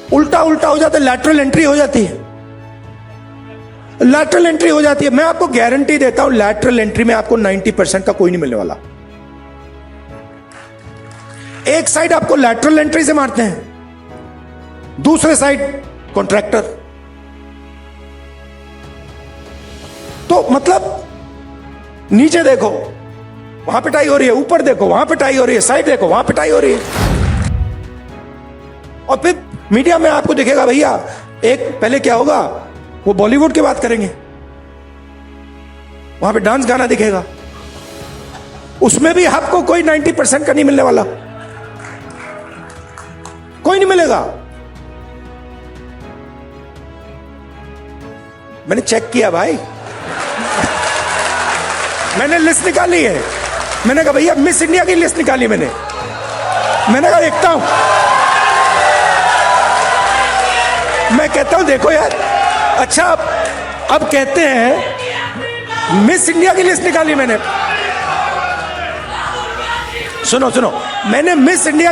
उल्टा उल्टा हो जाता है, लैटरल एंट्री हो जाती है, लैटरल एंट्री हो जाती है। मैं आपको गारंटी देता हूं लैटरल एंट्री में आपको 90% का कोई नहीं मिलने वाला। एक साइड आपको लैटरल एंट्री से मारते हैं, दूसरे साइड कॉन्ट्रैक्टर। तो मतलब नीचे देखो वहां पिटाई हो रही है, ऊपर देखो वहां पिटाई हो रही है, साइड देखो वहां पिटाई हो रही है। और फिर मीडिया में आपको दिखेगा भैया, एक पहले क्या होगा, वो बॉलीवुड की बात करेंगे, वहां पे डांस गाना दिखेगा, उसमें भी आपको कोई 90% का नहीं मिलने वाला, कोई नहीं मिलेगा। मैंने चेक किया भाई, मैंने लिस्ट निकाली है। मैंने कहा भैया मिस इंडिया की लिस्ट निकाली मैंने कहा देखता हूं, मैं कहता हूं देखो यार, अच्छा अब कहते हैं मिस इंडिया की लिस्ट निकाली मैंने। सुनो सुनो, मैंने मिस इंडिया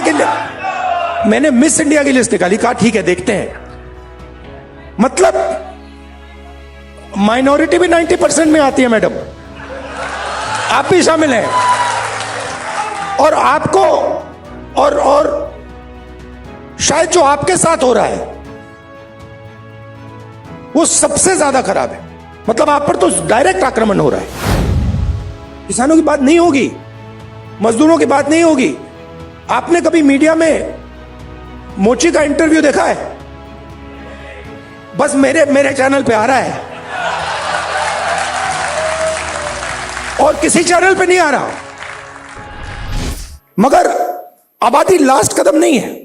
की लिस्ट निकाली, कहा ठीक है देखते हैं। मतलब माइनॉरिटी भी 90% में आती है मैडम, आप भी शामिल हैं। और आपको और शायद जो आपके साथ हो रहा है वो सबसे ज्यादा खराब है। मतलब आप पर तो डायरेक्ट आक्रमण हो रहा है। किसानों की बात नहीं होगी, मजदूरों की बात नहीं होगी। आपने कभी मीडिया में मोची का इंटरव्यू देखा है? बस मेरे चैनल पे आ रहा है और किसी चैनल पे नहीं आ रहा। मगर आबादी लास्ट कदम नहीं है।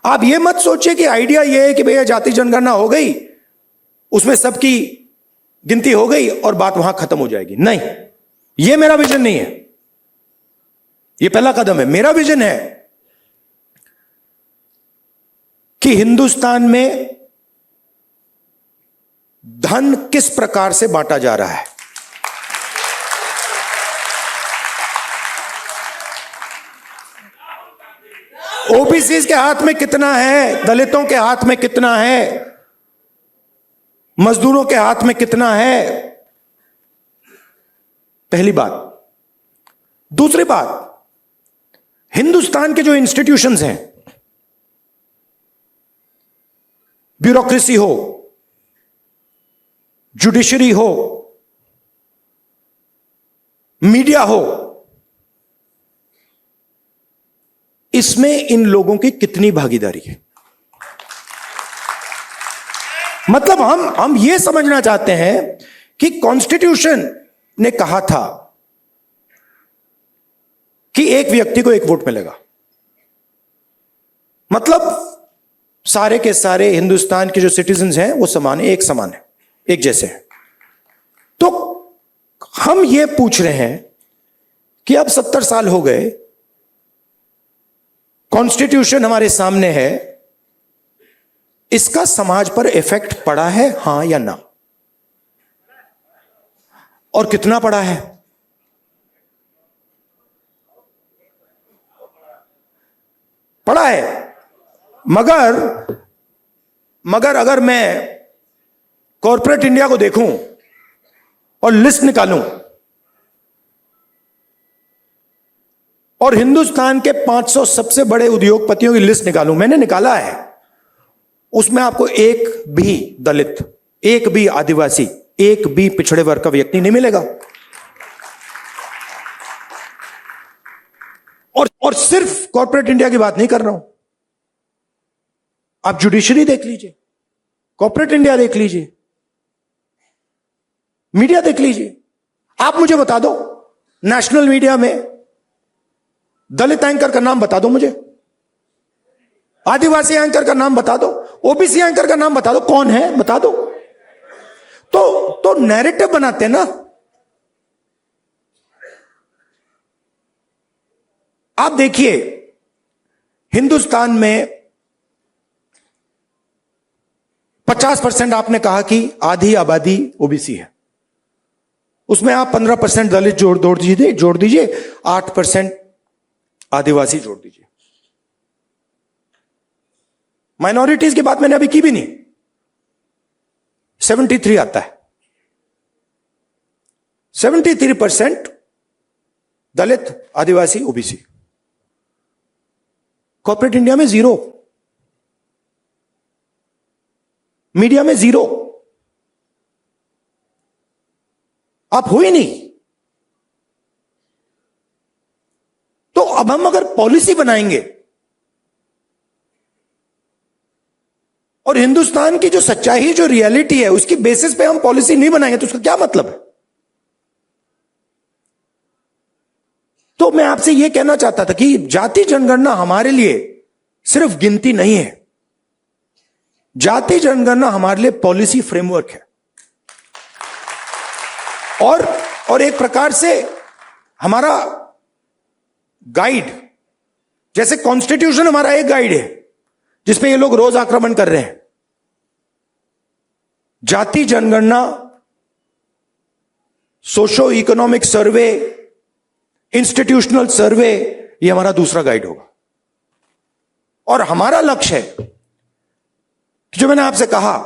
आप ये मत सोचिए कि आइडिया ये है कि भैया जाति जनगणना हो गई, उसमें सबकी गिनती हो गई और बात वहां खत्म हो जाएगी। नहीं, ये मेरा विजन नहीं है। ये पहला कदम है। मेरा विजन है कि हिंदुस्तान में धन किस प्रकार से बांटा जा रहा है। ओबीसी के हाथ में कितना है, दलितों के हाथ में कितना है, मजदूरों के हाथ में कितना है, पहली बात। दूसरी बात, हिंदुस्तान के जो इंस्टीट्यूशंस हैं, ब्यूरोक्रेसी हो, जुडिशरी हो, मीडिया हो, इसमें इन लोगों की कितनी भागीदारी है। मतलब हम यह समझना चाहते हैं कि कॉन्स्टिट्यूशन ने कहा था कि एक व्यक्ति को एक वोट मिलेगा। मतलब सारे के सारे हिंदुस्तान के जो सिटीजन्स हैं वो समान है, एक समान है, एक जैसे हैं। तो हम ये पूछ रहे हैं कि अब 70 साल हो गए, कॉन्स्टिट्यूशन हमारे सामने है, इसका समाज पर इफेक्ट पड़ा है, हां या ना? और कितना पड़ा है? पड़ा है। मगर अगर मैं कॉर्पोरेट इंडिया को देखूं और लिस्ट निकालूं और हिंदुस्तान के 500 सबसे बड़े उद्योगपतियों की लिस्ट निकालूं, मैंने निकाला है, उसमें आपको एक भी दलित, एक भी आदिवासी, एक भी पिछड़े वर्ग का व्यक्ति नहीं मिलेगा। और सिर्फ कॉर्पोरेट इंडिया की बात नहीं कर रहा हूं, आप जुडिशरी देख लीजिए, कॉर्पोरेट इंडिया देख लीजिए, मीडिया देख लीजिए। आप मुझे बता दो, नेशनल मीडिया में दलित एंकर का नाम बता दो मुझे, आदिवासी एंकर का नाम बता दो, ओबीसी एंकर का नाम बता दो, कौन है बता दो। तो नैरेटिव बनाते हैं ना। आप देखिए, हिंदुस्तान में 50% आपने कहा कि आधी आबादी ओबीसी है, उसमें आप 15% दलित जोड़ दीजिए, 8% आदिवासी जोड़ दीजिए। माइनॉरिटीज की बात मैंने अभी की भी नहीं। 73 आता है। 73% दलित, आदिवासी, ओबीसी। कॉर्पोरेट इंडिया में 0, मीडिया में 0। आप हो ही नहीं। तो अब हम अगर पॉलिसी बनाएंगे और हिंदुस्तान की जो सच्चाई, जो रियलिटी है, उसकी बेसिस पे हम पॉलिसी नहीं बनाएंगे तो उसका क्या मतलब है? तो मैं आपसे यह कहना चाहता था कि जाति जनगणना हमारे लिए सिर्फ गिनती नहीं है, जाति जनगणना हमारे लिए पॉलिसी फ्रेमवर्क है। और एक प्रकार से हमारा गाइड, जैसे कॉन्स्टिट्यूशन हमारा एक गाइड है जिसपे ये लोग रोज आक्रमण कर रहे हैं, जाति जनगणना, सोशो इकोनॉमिक सर्वे, इंस्टीट्यूशनल सर्वे, ये हमारा दूसरा गाइड होगा। और हमारा लक्ष्य है कि जो मैंने आपसे कहा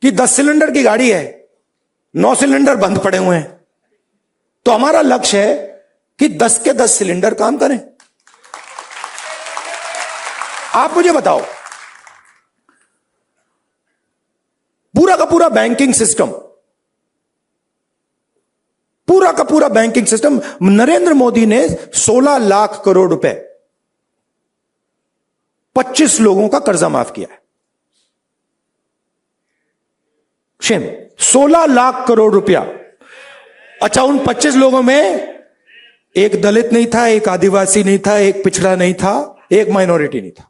कि 10 सिलेंडर की गाड़ी है, 9 सिलेंडर बंद पड़े हुए हैं, तो हमारा लक्ष्य है कि 10 के 10 सिलेंडर काम करें। आप मुझे बताओ, पूरा का पूरा बैंकिंग सिस्टम, पूरा का पूरा बैंकिंग सिस्टम, नरेंद्र मोदी ने 16 लाख करोड़ रुपए 25 लोगों का कर्जा माफ किया है। शेम, 16 लाख करोड़ रुपया। अच्छा, उन 25 लोगों में एक दलित नहीं था, एक आदिवासी नहीं था, एक पिछड़ा नहीं था, एक माइनॉरिटी नहीं था।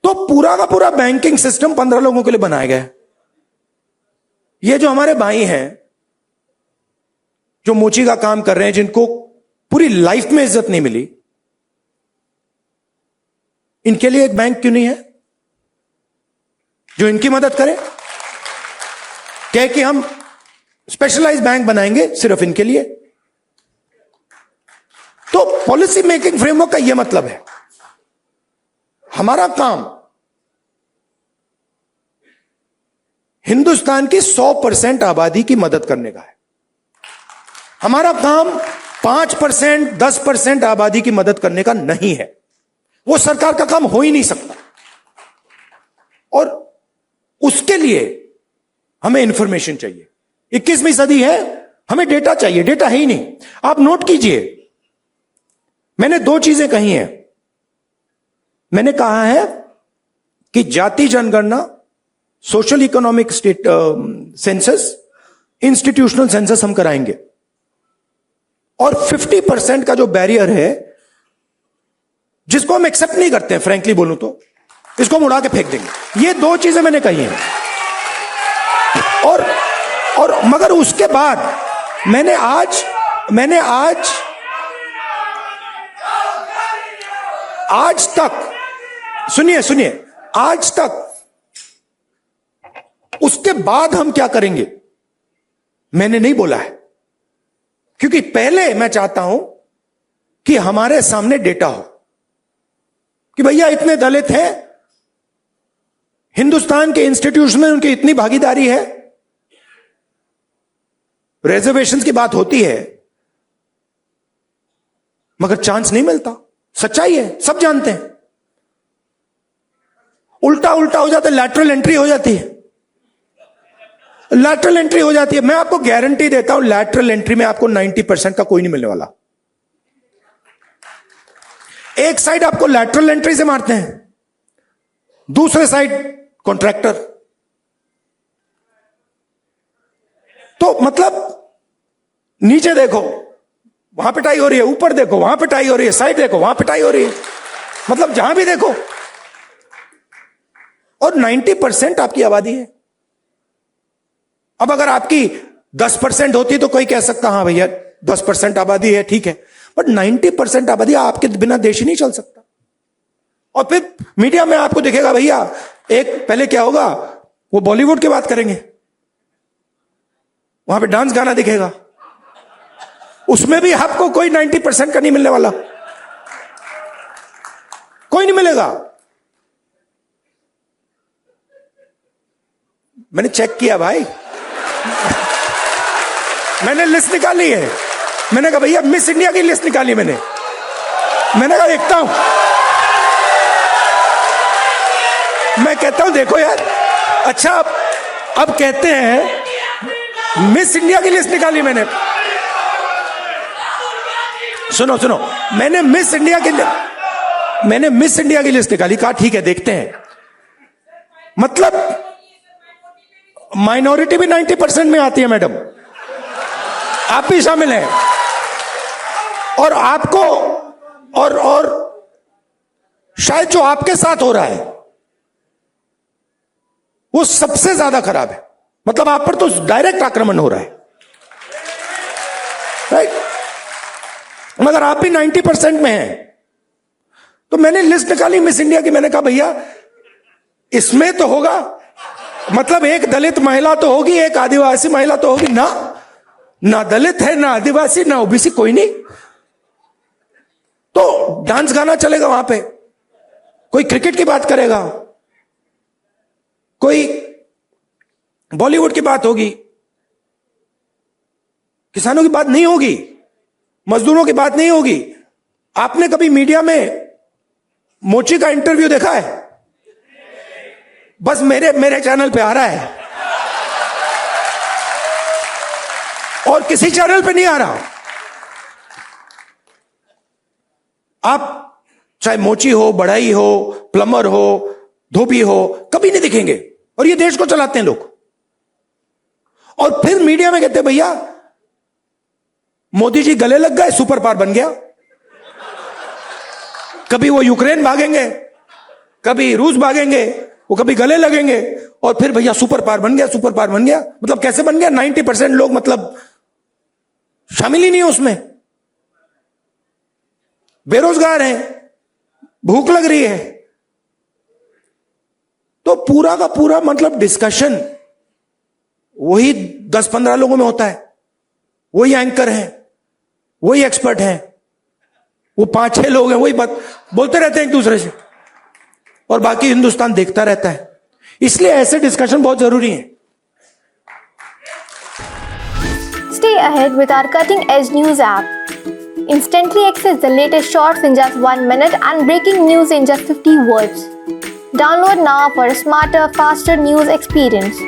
तो पूरा का पूरा बैंकिंग सिस्टम 15 लोगों के लिए बनाया गया है। ये जो हमारे भाई हैं जो मोची का काम कर रहे हैं, जिनको पूरी लाइफ में इज्जत नहीं मिली, इनके लिए एक बैंक क्यों नहीं है जो इनकी मदद करे? कहे कि हम स्पेशलाइज्ड बैंक बनाएंगे सिर्फ इनके लिए। तो पॉलिसी मेकिंग फ्रेमवर्क का यह मतलब है, हमारा काम हिंदुस्तान की 100% आबादी की मदद करने का है। हमारा काम 5%, 10% आबादी की मदद करने का नहीं है। वो सरकार का काम हो ही नहीं सकता। और उसके लिए हमें इंफॉर्मेशन चाहिए। 21वीं सदी है, हमें डेटा चाहिए। डेटा है ही नहीं। आप नोट कीजिए, मैंने 2 चीजें कही हैं। मैंने कहा है कि जाति जनगणना, social economic state census, institutional census हम कराएंगे। और 50% का जो बैरियर है, जिसको हम एक्सेप्ट नहीं करते हैं, फ्रैंकली बोलूं तो इसको हम उड़ा के फेंक देंगे। ये 2 चीजें मैंने कही हैं। और मगर उसके बाद मैंने आज तक सुनिए, आज तक उसके बाद हम क्या करेंगे मैंने नहीं बोला है, क्योंकि पहले मैं चाहता हूं कि हमारे सामने डेटा हो कि भैया इतने दलित हैं, हिंदुस्तान के इंस्टीट्यूशन में उनकी इतनी भागीदारी है। रिजर्वेशन की बात होती है मगर चांस नहीं मिलता। सच्चाई है, सब जानते हैं। उल्टा हो जाता है, लैटरल एंट्री हो जाती है। लैटरल एंट्री हो जाती है। मैं आपको गारंटी देता हूं, लैटरल एंट्री में आपको 90% का कोई नहीं मिलने वाला। एक साइड आपको लैटरल एंट्री से मारते हैं, दूसरे साइड कॉन्ट्रैक्टर। तो मतलब नीचे देखो वहां पिटाई हो रही है, ऊपर देखो वहां पिटाई हो रही है, साइड देखो वहां पिटाई हो रही है, मतलब जहां भी देखो। और 90% आपकी आबादी है। अब अगर आपकी 10% होती तो कोई कह सकता हाँ भैया 10% आबादी है, ठीक है, बट 90% आबादी आपके बिना देश ही नहीं चल सकता। और फिर मीडिया में आपको दिखेगा भैया, एक पहले क्या होगा, वो बॉलीवुड की बात करेंगे, वहां पे डांस गाना दिखेगा, उसमें भी आपको कोई 90% का नहीं मिलने वाला। कोई नहीं मिलेगा। मैंने चेक किया भाई, मैंने लिस्ट निकाली है। मैंने कहा भैया मिस इंडिया की लिस्ट निकाली मैंने कहा देखता हूं। मैं कहता हूं देखो यार, अच्छा अब कहते हैं मिस इंडिया की लिस्ट निकाली मैंने। सुनो सुनो, मैंने मिस इंडिया की लिस्ट निकाली। कहा ठीक है देखते हैं। मतलब माइनॉरिटी भी 90% में आती है मैडम, आप भी शामिल हैं। और आपको और शायद जो आपके साथ हो रहा है वो सबसे ज्यादा खराब है। मतलब आप पर तो डायरेक्ट आक्रमण हो रहा है, राइट? मगर आप भी 90% में हैं। तो मैंने लिस्ट निकाली मिस इंडिया की। मैंने कहा भैया इसमें तो होगा, मतलब एक दलित महिला तो होगी, एक आदिवासी महिला तो होगी ना दलित है, ना आदिवासी, ना ओबीसी, कोई नहीं। तो डांस गाना चलेगा वहां पे, कोई क्रिकेट की बात करेगा, कोई बॉलीवुड की बात होगी, किसानों की बात नहीं होगी, मजदूरों की बात नहीं होगी। आपने कभी मीडिया में मोची का इंटरव्यू देखा है? बस मेरे चैनल पे आ रहा है और किसी चैनल पे नहीं आ रहा। आप चाहे मोची हो, बढ़ई हो, प्लम्बर हो, धोबी हो, कभी नहीं दिखेंगे। और ये देश को चलाते हैं लोग। और फिर मीडिया में कहते हैं भैया मोदी जी गले लग गए, सुपर पावर बन गया। कभी वो यूक्रेन भागेंगे, कभी रूस भागेंगे, वो कभी गले लगेंगे और फिर भैया सुपर पावर बन गया, सुपर पावर बन गया। मतलब कैसे बन गया? 90% लोग मतलब शामिल ही नहीं है उसमें, बेरोजगार हैं, भूख लग रही है। तो पूरा का पूरा मतलब डिस्कशन वही 10-15 लोगों में होता है, वही एंकर हैं, वही एक्सपर्ट हैं, वो 5-6 लोग हैं, वही बात बोलते रहते हैं एक दूसरे से और बाकी हिंदुस्तान देखता रहता है। इसलिए ऐसे डिस्कशन बहुत जरूरी है। Stay ahead with our cutting edge news app. Instantly access the latest shorts in just 1 minute and breaking news in just 50 words. Download now for a smarter, faster news experience.